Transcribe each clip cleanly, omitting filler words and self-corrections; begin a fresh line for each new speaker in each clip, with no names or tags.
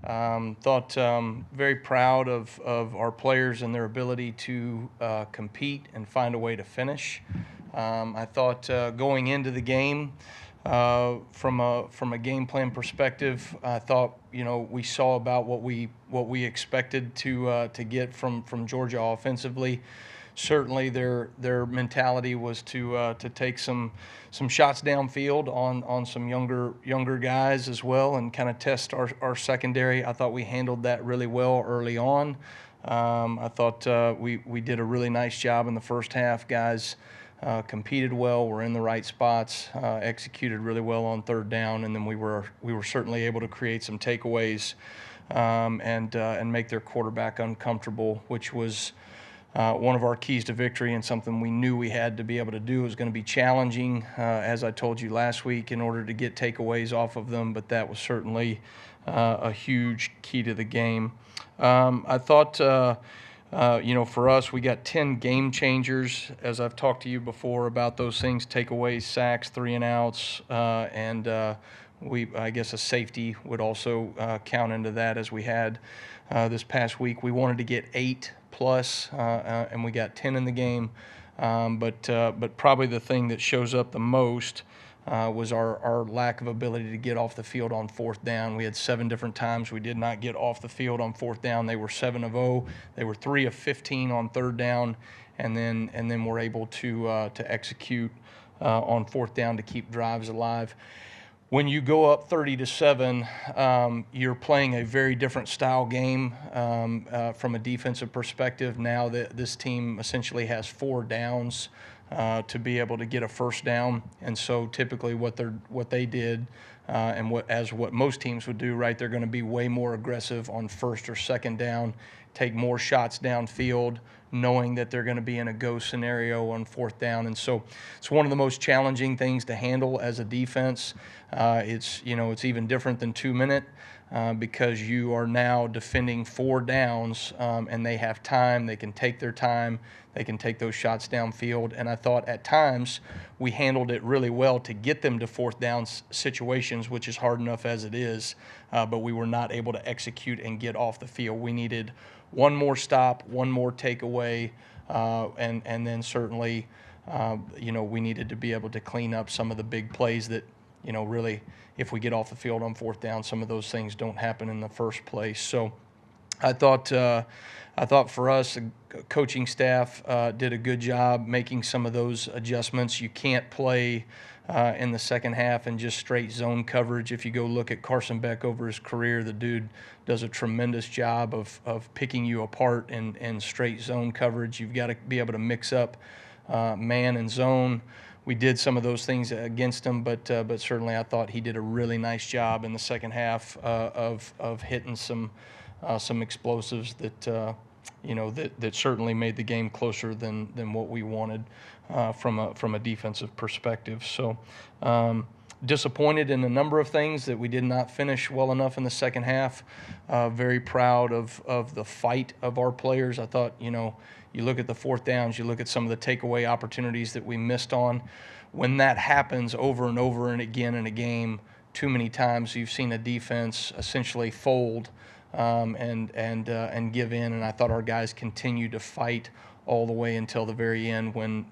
Thought very proud of our players and their ability to compete and find a way to finish. I thought going into the game, from a game plan perspective, I thought we saw about what we expected to get from Georgia offensively. Certainly, their mentality was to take some shots downfield on some younger guys as well, and kind of test our secondary. I thought we handled that really well early on. I thought we did a really nice job in the first half. Guys competed well, were in the right spots, executed really well on third down, and then we were certainly able to create some takeaways and make their quarterback uncomfortable, which was one of our keys to victory, and something we knew we had to be able to do. It was going to be challenging, as I told you last week, in order to get takeaways off of them, but that was certainly a huge key to the game. I thought, for us, we got 10 game changers, as I've talked to you before about those things: takeaways, sacks, 3-and-outs, and I guess a safety would also count into that, as we had this past week. We wanted to get 8 plus, and we got 10 in the game. But probably the thing that shows up the most was our lack of ability to get off the field on fourth down. We had 7 different times we did not get off the field on fourth down. They were 7 of 0. They were 3 of 15 on third down, and then we're able to execute on fourth down to keep drives alive. When you go up 30-7, you're playing a very different style game from a defensive perspective. Now that this team essentially has 4 downs to be able to get a first down, and so typically what they did, and what most teams would do, right? They're going to be way more aggressive on first or second down, take more shots downfield, knowing that they're going to be in a go scenario on fourth down. And so it's one of the most challenging things to handle as a defense. It's even different than 2-minute because you are now defending 4 downs, and they have time. They can take their time. They can take those shots downfield. And I thought at times we handled it really well to get them to fourth down situations, which is hard enough as it is, but we were not able to execute and get off the field. We needed one more stop, one more takeaway, and then certainly, we needed to be able to clean up some of the big plays that, really, if we get off the field on fourth down, some of those things don't happen in the first place. So I thought for us, the coaching staff did a good job making some of those adjustments. You can't play in the second half and just straight zone coverage. If you go look at Carson Beck over his career, the dude does a tremendous job of picking you apart in straight zone coverage. You've got to be able to mix up man and zone. We did some of those things against him, but certainly I thought he did a really nice job in the second half of hitting some explosives that that certainly made the game closer than what we wanted from a defensive perspective. So disappointed in a number of things that we did not finish well enough in the second half. Very proud of the fight of our players. I thought, you look at the fourth downs, you look at some of the takeaway opportunities that we missed on. When that happens over and over and again in a game, too many times you've seen a defense essentially fold and give in. And I thought our guys continued to fight all the way until the very end when,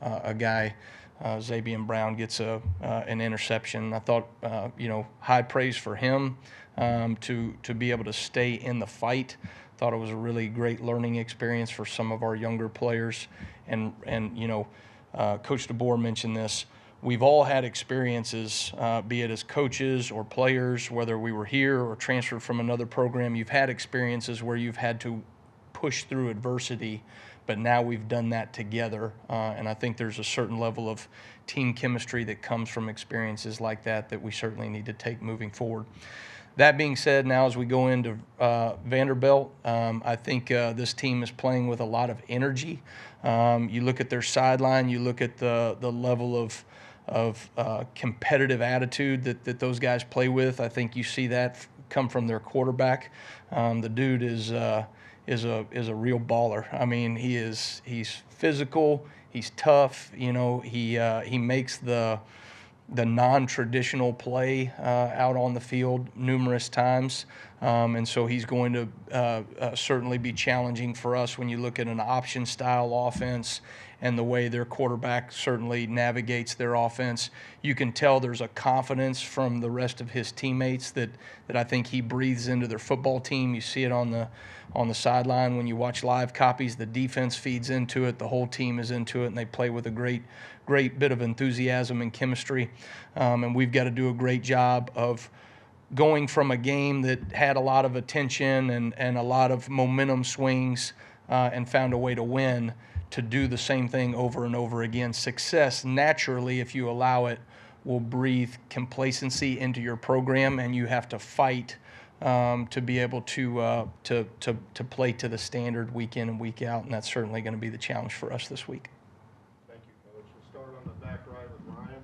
a guy, Zabian Brown, gets an interception. I thought, high praise for him to be able to stay in the fight. Thought it was a really great learning experience for some of our younger players. And Coach DeBoer mentioned this. We've all had experiences, be it as coaches or players, whether we were here or transferred from another program. You've had experiences where you've had to push through adversity, but now we've done that together. And I think there's a certain level of team chemistry that comes from experiences like that we certainly need to take moving forward. That being said, now as we go into Vanderbilt, I think this team is playing with a lot of energy. You look at their sideline, you look at the level of competitive attitude that those guys play with. I think you see that come from their quarterback. The dude is a real baller. I mean, he's physical, he's tough. He makes the non-traditional play out on the field numerous times. And so he's going to certainly be challenging for us when you look at an option-style offense and the way their quarterback certainly navigates their offense. You can tell there's a confidence from the rest of his teammates that I think he breathes into their football team. You see it on the sideline when you watch live copies. The defense feeds into it. The whole team is into it, and they play with a great bit of enthusiasm and chemistry. And we've got to do a great job of going from a game that had a lot of attention and a lot of momentum swings and found a way to win, to do the same thing over and over again. Success, naturally, if you allow it, will breathe complacency into your program, and you have to fight to be able to play to the standard week in and week out, and that's certainly going to be the challenge for us this week.
Thank you, Coach. We'll start on the back right with Ryan.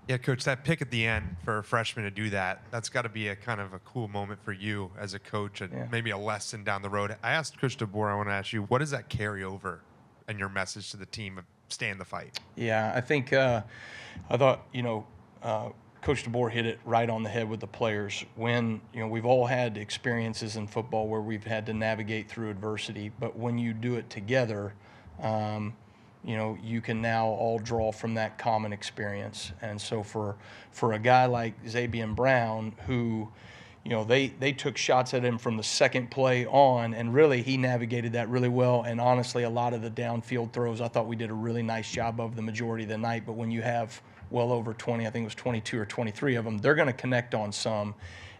Yeah, Coach, that pick at the end for a freshman to do that, that's got to be a kind of a cool moment for you as a coach and maybe a lesson down the road. I asked Coach DeBoer, I want to ask you, what does that carry over in your message to the team of stay in the fight?
Yeah, I think I thought, Coach DeBoer hit it right on the head with the players. When, we've all had experiences in football where we've had to navigate through adversity, but when you do it together, you can now all draw from that common experience. And so for a guy like Xavier Brown, who, they took shots at him from the second play on, and really he navigated that really well. And honestly, a lot of the downfield throws, I thought we did a really nice job of the majority of the night. But when you have well over 20, I think it was 22 or 23 of them, they're going to connect on some.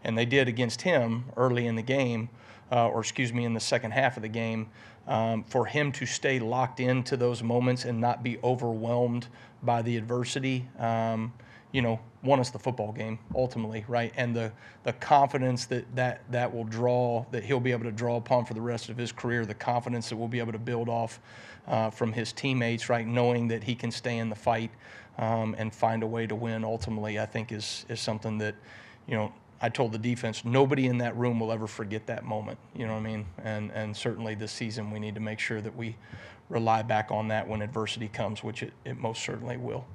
And they did against him early in the game, in the second half of the game. For him to stay locked into those moments and not be overwhelmed by the adversity, won us the football game ultimately, right? And the confidence that will draw, that he'll be able to draw upon for the rest of his career, the confidence that we'll be able to build off from his teammates, right? Knowing that he can stay in the fight and find a way to win ultimately, I think is something that, I told the defense, nobody in that room will ever forget that moment. You know what I mean? And certainly this season we need to make sure that we rely back on that when adversity comes, which it most certainly will.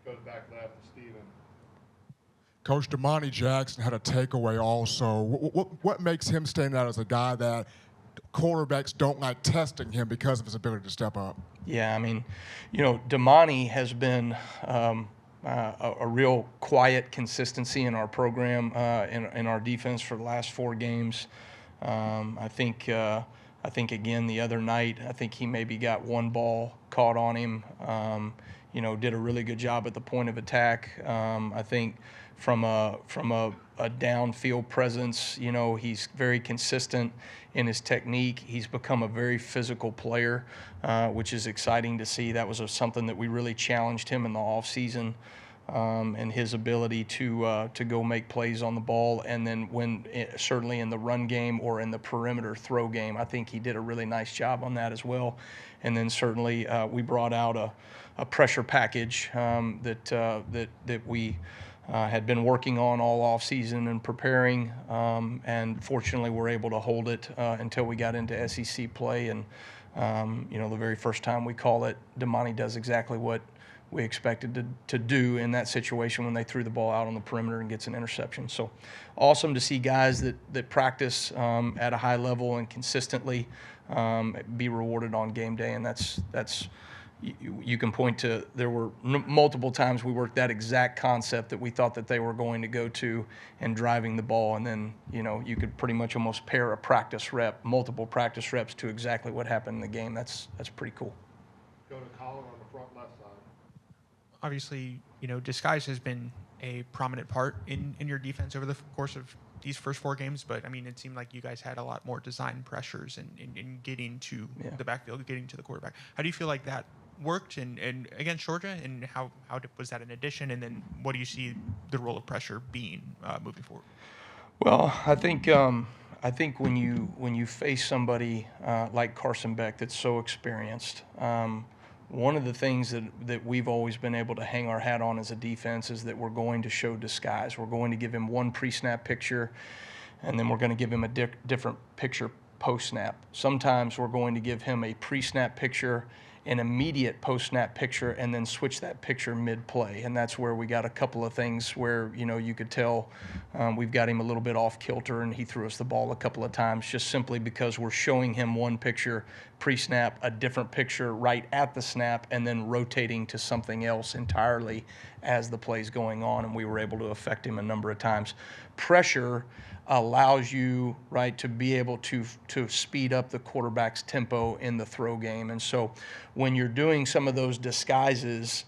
Go to back left to Steven.
Coach Damani Jackson had a takeaway also. What makes him stand out as a guy that quarterbacks don't like testing him because of his ability to step up?
Yeah, I mean, Damani has been a real quiet consistency in our program, in our defense for the last 4 games. I think again the other night, I think he maybe got one ball caught on him. Did a really good job at the point of attack. I think from a downfield presence, he's very consistent in his technique. He's become a very physical player, which is exciting to see. That was something that we really challenged him in the offseason, and his ability to go make plays on the ball. And then certainly in the run game or in the perimeter throw game, I think he did a really nice job on that as well. And then certainly we brought out a pressure package that we had been working on all off season and preparing, and fortunately we're able to hold it until we got into SEC play. And the very first time we call it, Damani does exactly what we expected to do in that situation when they threw the ball out on the perimeter and gets an interception. So awesome to see guys that practice at a high level and consistently be rewarded on game day. And that's you can point to, there were multiple times we worked that exact concept that we thought that they were going to go to and driving the ball. And then, you could pretty much almost pair a multiple practice reps to exactly what happened in the game. That's pretty cool.
Go to Colin on the front left side.
Obviously, disguise has been a prominent part in your defense over the course of these first 4 games, but I mean, it seemed like you guys had a lot more design pressures in getting to the backfield, getting to the quarterback. How do you feel like that worked and against Georgia, and how was that an addition, and then what do you see the role of pressure being moving forward?
Well, I think when you face somebody like Carson Beck that's so experienced, one of the things that we've always been able to hang our hat on as a defense is that we're going to show disguise. We're going to give him one pre-snap picture, and then we're going to give him a different picture post-snap. Sometimes we're going to give him a pre-snap picture an immediate post-snap picture and then switch that picture mid-play. And that's where we got a couple of things where, you could tell we've got him a little bit off kilter, and he threw us the ball a couple of times just simply because we're showing him one picture pre-snap, a different picture right at the snap, and then rotating to something else entirely as the play's going on, and we were able to affect him a number of times. Pressure allows you, right, to be able to speed up the quarterback's tempo in the throw game. And so when you're doing some of those disguises,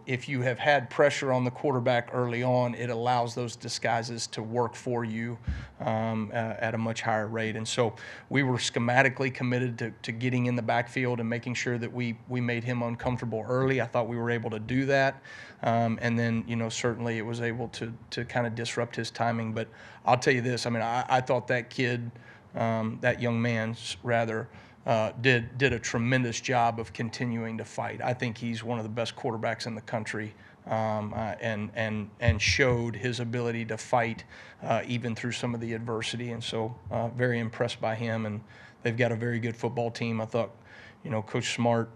if you have had pressure on the quarterback early on, it allows those disguises to work for you at a much higher rate. And so we were schematically committed to getting in the backfield and making sure that we made him uncomfortable early. I thought we were able to do that. And then, certainly it was able to kind of disrupt his timing. But I'll tell you this, I thought that kid, that young man, rather, did a tremendous job of continuing to fight. I think he's one of the best quarterbacks in the country, and showed his ability to fight even through some of the adversity. And so very impressed by him, and they've got a very good football team. I thought, Coach Smart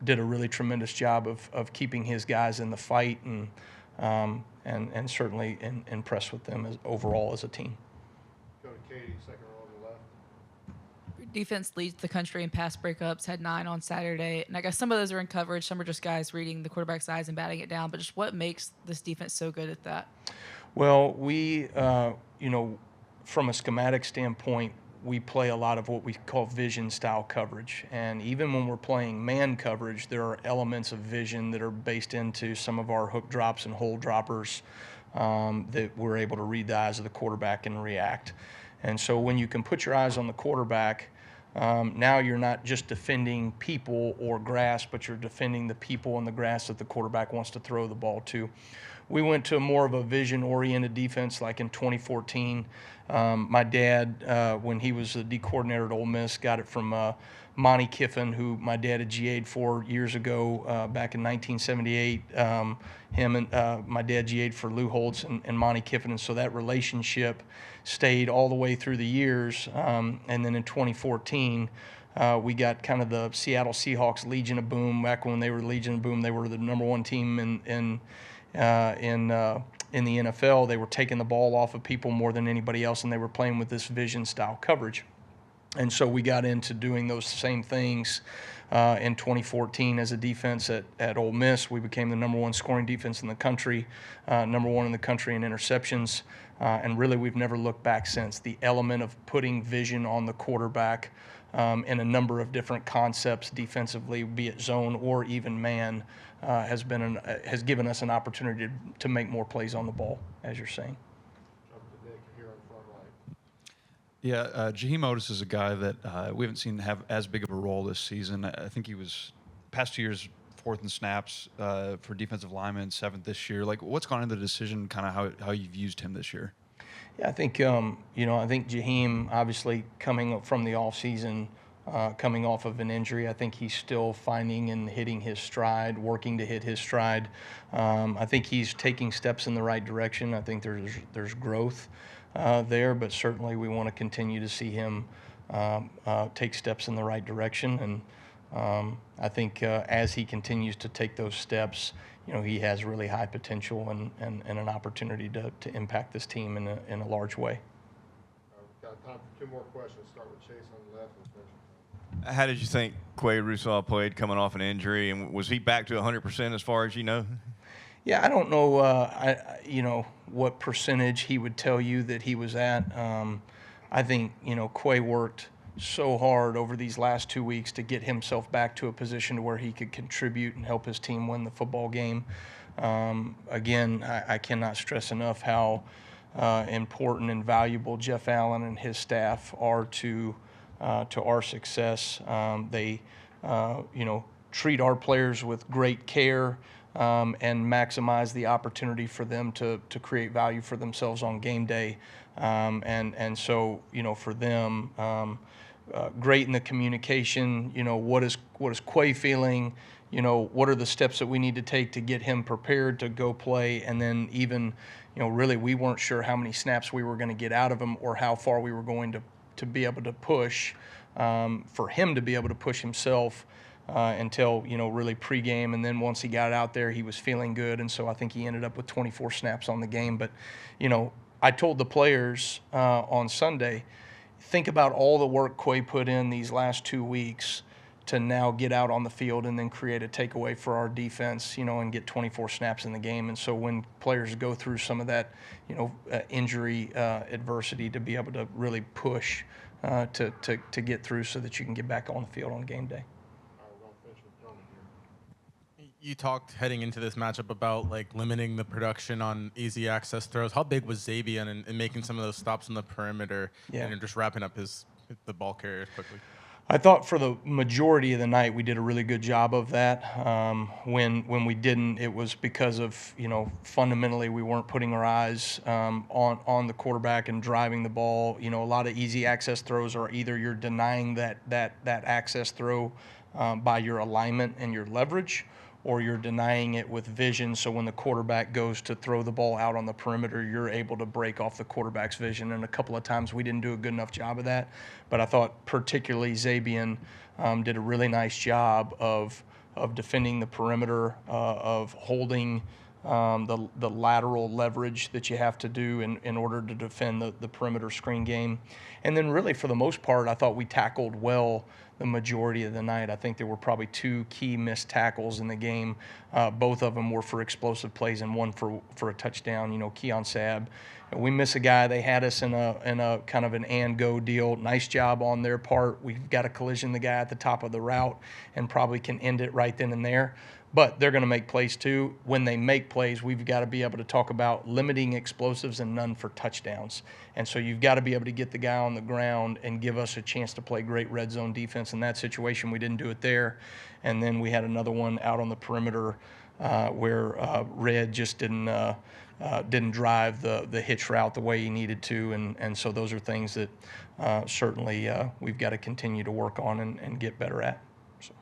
did a really tremendous job of keeping his guys in the fight, and certainly impressed with them overall as a team.
Go to Katie, second row on the left.
Defense leads the country in pass breakups, had 9 on Saturday. And I guess some of those are in coverage. Some are just guys reading the quarterback's eyes and batting it down. But just what makes this defense so good at that?
Well, we, from a schematic standpoint, we play a lot of what we call vision style coverage. And even when we're playing man coverage, there are elements of vision that are based into some of our hook drops and hole droppers that we're able to read the eyes of the quarterback and react. And so when you can put your eyes on the quarterback, now you're not just defending people or grass, but you're defending the people and the grass that the quarterback wants to throw the ball to. We went to more of a vision-oriented defense like in 2014. My dad, when he was the D coordinator at Ole Miss, got it from Monty Kiffin, who my dad had GA'd 4 years ago back in 1978. Him and my dad GA'd for Lou Holtz and Monty Kiffin, and so that relationship stayed all the way through the years. And then in 2014, we got kind of the Seattle Seahawks Legion of Boom. Back when they were Legion of Boom, they were the number 1 team in the NFL. They were taking the ball off of people more than anybody else, and they were playing with this vision style coverage. And so we got into doing those same things in 2014 as a defense at Ole Miss. We became the number 1 scoring defense in the country, number 1 in the country in interceptions, and really we've never looked back since. The element of putting vision on the quarterback in a number of different concepts defensively, be it zone or even man, has given us an opportunity to make more plays on the ball, as you're saying.
Jump to Nick here on front right.
Yeah, Jaheim Otis is a guy that we haven't seen have as big of a role this season. I think he was past 2 years 4th in snaps for defensive linemen, 7th this year. Like, what's gone into the decision, kind of how you've used him this year?
Yeah, I think I think Jaheim, obviously coming from the offseason, coming off of an injury, I think he's still finding and hitting his stride, working to hit his stride. I think he's taking steps in the right direction. I think there's growth there, but certainly we want to continue to see him take steps in the right direction. And I think as he continues to take those steps, he has really high potential and an opportunity to impact this team in a large way.
We've got time for 2 more questions. Start with Chase on the left and finish.
How did you think Quay Rousseau played coming off an injury, and was he back to 100% as far as you know?
Yeah, I don't know, what percentage he would tell you that he was at. I think, Quay worked so hard over these last 2 weeks to get himself back to a position to where he could contribute and help his team win the football game. Again, I cannot stress enough how important and valuable Jeff Allen and his staff are to our success. They, treat our players with great care and maximize the opportunity for them to create value for themselves on game day. And so, for them, great in the communication. What is Quay feeling? What are the steps that we need to take to get him prepared to go play? And then even, really, we weren't sure how many snaps we were going to get out of him or how far we were going to be able to push, for him to be able to push himself until, really pregame. And then once he got out there, he was feeling good. And so I think he ended up with 24 snaps on the game. But, I told the players on Sunday, think about all the work Quay put in these last 2 weeks to now get out on the field and then create a takeaway for our defense, and get 24 snaps in the game. And so when players go through some of that, injury adversity, to be able to really push to get through so that you can get back on the field on game day.
All right, we're going to finish with Tony here.
You talked heading into this matchup about limiting the production on easy access throws. How big was Xavier in making some of those stops on the perimeter and just wrapping up the ball carriers quickly?
I thought for the majority of the night we did a really good job of that. When we didn't, it was because of fundamentally we weren't putting our eyes on the quarterback and driving the ball. A lot of easy access throws are either you're denying that access throw by your alignment and your leverage, or you're denying it with vision. So when the quarterback goes to throw the ball out on the perimeter, you're able to break off the quarterback's vision. And a couple of times we didn't do a good enough job of that. But I thought particularly Xavier did a really nice job of defending the perimeter, of holding the lateral leverage that you have to do in order to defend the perimeter screen game. And then really for the most part, I thought we tackled well the majority of the night. I think there were probably 2 key missed tackles in the game. Both of them were for explosive plays and one for a touchdown. Keon Sabb. We miss a guy. They had us in a kind of an and go deal. Nice job on their part. We've got to collision the guy at the top of the route and probably can end it right then and there. But they're going to make plays too. When they make plays, we've got to be able to talk about limiting explosives and none for touchdowns. And so you've got to be able to get the guy on the ground and give us a chance to play great red zone defense. In that situation, we didn't do it there. And then we had another one out on the perimeter where Red just didn't drive the hitch route the way he needed to. And so those are things that certainly we've got to continue to work on and get better at. So.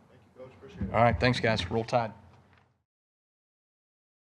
Thank you, Coach. Appreciate it.
All right, thanks, guys. Roll Tide.